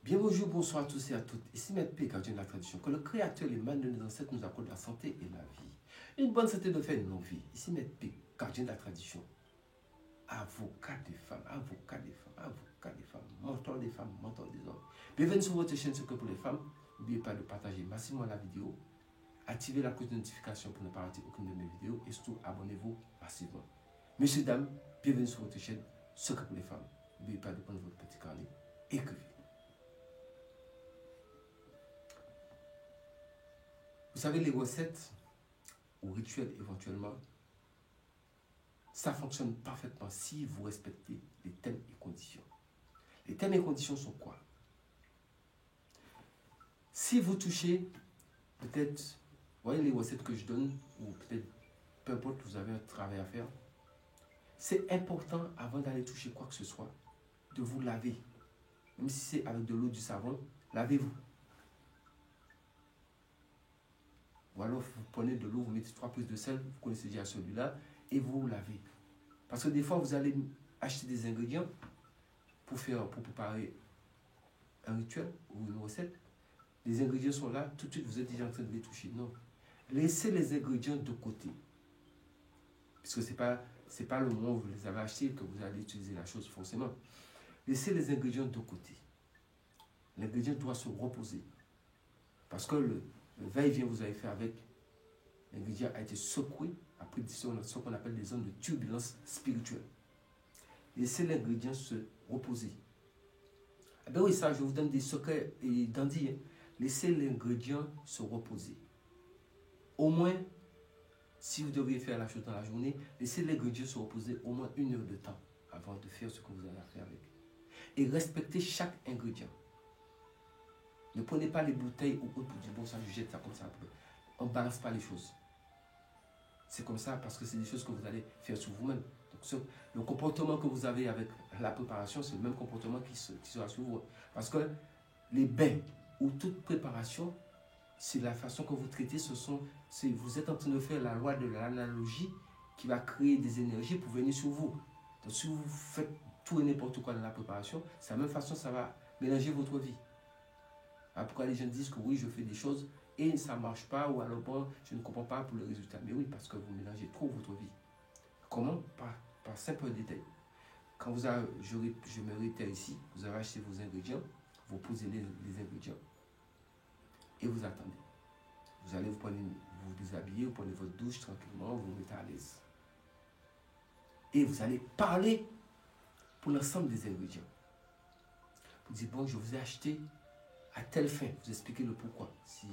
Bien bonjour, bonsoir à tous et à toutes. Ici Maître P, gardien de la tradition. Que le Créateur et les mains de nos ancêtres nous accordent la santé et la vie. Une bonne santé de faire une longue vie. Ici Maître P, gardien de la tradition. Avocat des femmes, avocat des femmes, avocat des femmes, mentor des femmes, mentor des hommes. Bienvenue sur votre chaîne Secret pour les femmes. N'oubliez pas de partager massivement la vidéo. Activez la cloche de notification pour ne pas rater aucune de mes vidéos. Et surtout, abonnez-vous massivement. Messieurs, dames, bienvenue sur votre chaîne Secret pour les femmes. N'oubliez pas de prendre votre petit carnet. Écrivez. Vous savez, les recettes ou rituels éventuellement, ça fonctionne parfaitement si vous respectez les thèmes et conditions. Les thèmes et conditions sont quoi? Si vous touchez, peut-être, vous voyez les recettes que je donne, ou peut-être, peu importe, vous avez un travail à faire, c'est important, avant d'aller toucher quoi que ce soit, de vous laver. Même si c'est avec de l'eau, du savon, lavez-vous. Ou alors vous prenez de l'eau, vous mettez 3 prises de sel, vous connaissez déjà celui-là, et vous lavez. Parce que des fois, vous allez acheter des ingrédients pour préparer un rituel ou une recette. Les ingrédients sont là, tout de suite vous êtes déjà en train de les toucher. Non. Laissez les ingrédients de côté. Puisque ce n'est pas le moment où vous les avez achetés que vous allez utiliser la chose forcément. Laissez les ingrédients de côté. L'ingrédient doit se reposer. Parce que le va-et-vient que vous avez fait avec, l'ingrédient a été secoué, après ce qu'on appelle des zones de turbulence spirituelle. Laissez l'ingrédient se reposer. Ah ben oui, ça, je vous donne des secrets et dandy. Hein. Laissez l'ingrédient se reposer. Au moins, si vous devriez faire la chose dans la journée, laissez l'ingrédient se reposer au moins 1 heure de temps avant de faire ce que vous allez faire avec. Et respectez chaque ingrédient. Ne prenez pas les bouteilles ou autres pour dire bon ça je jette ça comme ça. On ne balance pas les choses. C'est comme ça parce que c'est des choses que vous allez faire sur vous-même. Donc le comportement que vous avez avec la préparation, c'est le même comportement qui sera sur vous. Parce que les bains ou toute préparation, c'est la façon que vous traitez, vous êtes en train de faire la loi de l'analogie qui va créer des énergies pour venir sur vous. Donc si vous faites tout et n'importe quoi dans la préparation, c'est la même façon ça va mélanger votre vie. Alors pourquoi les gens disent que oui, je fais des choses et ça ne marche pas, ou alors bon, je ne comprends pas pour le résultat. Mais oui, parce que vous mélangez trop votre vie. Comment? Par simple détail. Quand je me réitère ici, vous avez acheté vos ingrédients, vous posez les ingrédients et vous attendez. Vous allez vous déshabiller, vous prenez votre douche tranquillement, vous vous mettez à l'aise. Et vous allez parler pour l'ensemble des ingrédients. Vous dites, bon, je vous ai acheté à telle fin, vous expliquez le pourquoi. Si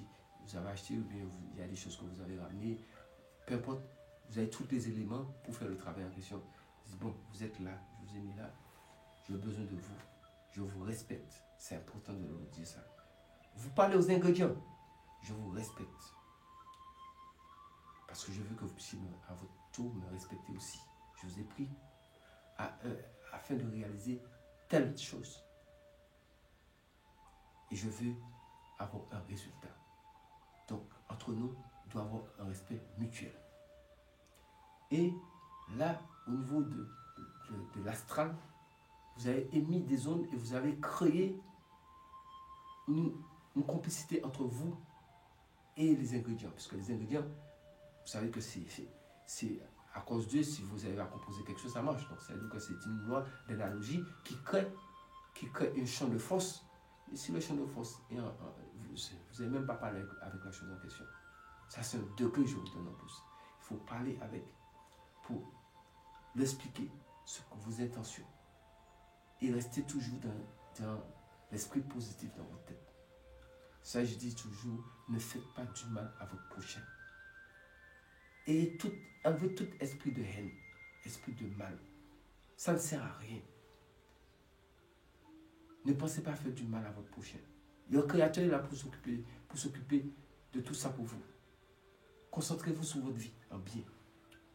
vous avez acheté ou bien il y a des choses que vous avez ramenées, peu importe, vous avez tous les éléments pour faire le travail en question. Vous dites, bon, vous êtes là, je vous ai mis là, j'ai besoin de vous, je vous respecte. C'est important de leur dire ça. Vous parlez aux ingrédients, je vous respecte. Parce que je veux que vous puissiez à votre tour me respecter aussi. Je vous ai pris afin de réaliser telle chose. Et je veux avoir un résultat. Donc, entre nous, il doit y avoir un respect mutuel. Et là, au niveau de l'astral, vous avez émis des ondes et vous avez créé une complicité entre vous et les ingrédients. Parce que les ingrédients, vous savez que c'est à cause d'eux, si vous avez à composer quelque chose, ça marche. Donc, ça veut dire que c'est une loi d'analogie qui crée un champ de force. Et si le champ de force, vous n'avez même pas parlé avec la chose en question. Ça, c'est un degré que je vous donne en plus. Il faut parler avec pour l'expliquer, vos intentions. Et rester toujours dans l'esprit positif dans votre tête. Ça, je dis toujours, ne faites pas du mal à votre prochain. Et enlevez tout esprit de haine, esprit de mal. Ça ne sert à rien. Ne pensez pas à faire du mal à votre prochain. Le Créateur est là pour s'occuper de tout ça pour vous. Concentrez-vous sur votre vie en bien.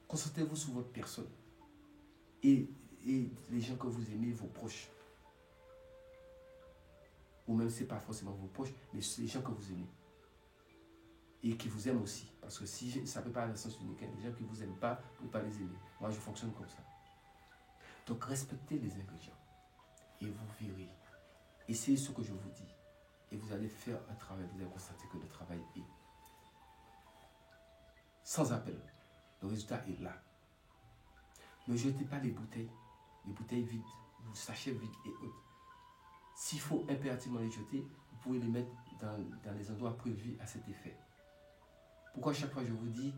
Concentrez-vous sur votre personne. Et les gens que vous aimez, vos proches. Ou même, ce n'est pas forcément vos proches, mais les gens que vous aimez. Et qui vous aiment aussi. Parce que si ça ne peut pas aller dans le sens unique, les gens qui ne vous aiment pas, vous ne pouvez pas les aimer. Moi, je fonctionne comme ça. Donc, respectez les ingrédients. Et vous verrez. essayez ce que je vous dis. Et vous allez faire un travail, vous allez constater que le travail est sans appel. Le résultat est là. Ne jetez pas les bouteilles vides, vos sachets vides et autres. S'il faut impérativement les jeter, vous pouvez les mettre dans les endroits prévus à cet effet. Pourquoi chaque fois je vous dis,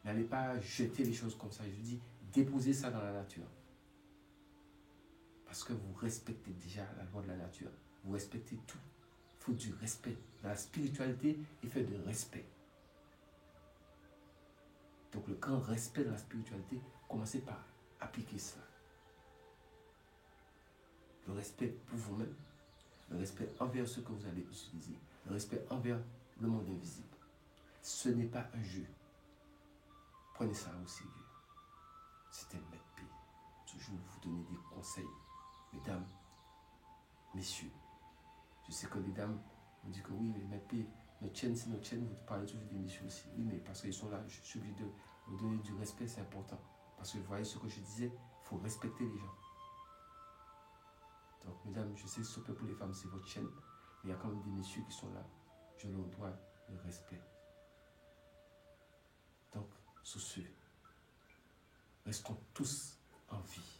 n'allez pas jeter les choses comme ça, je vous dis, déposez ça dans la nature. Parce que vous respectez déjà la loi de la nature. Vous respectez tout. Il faut du respect. La spiritualité est faite de respect. Donc le grand respect de la spiritualité, commencez par appliquer cela. Le respect pour vous-même, le respect envers ce que vous allez utiliser, le respect envers le monde invisible. Ce n'est pas un jeu. Prenez ça au sérieux. C'est un maître P. Toujours vous donner des conseils. Mesdames, messieurs, je sais que les dames me disent que oui, mais maître P, notre chaîne, c'est notre chaîne, vous parlez toujours des messieurs aussi. Oui, mais parce qu'ils sont là, je suis obligé de vous donner du respect, c'est important. Parce que vous voyez ce que je disais, il faut respecter les gens. Donc, mesdames, je sais que ce pour les femmes, c'est votre chaîne, mais il y a quand même des messieurs qui sont là. Je leur dois le respect. Donc, sur ce, restons tous en vie.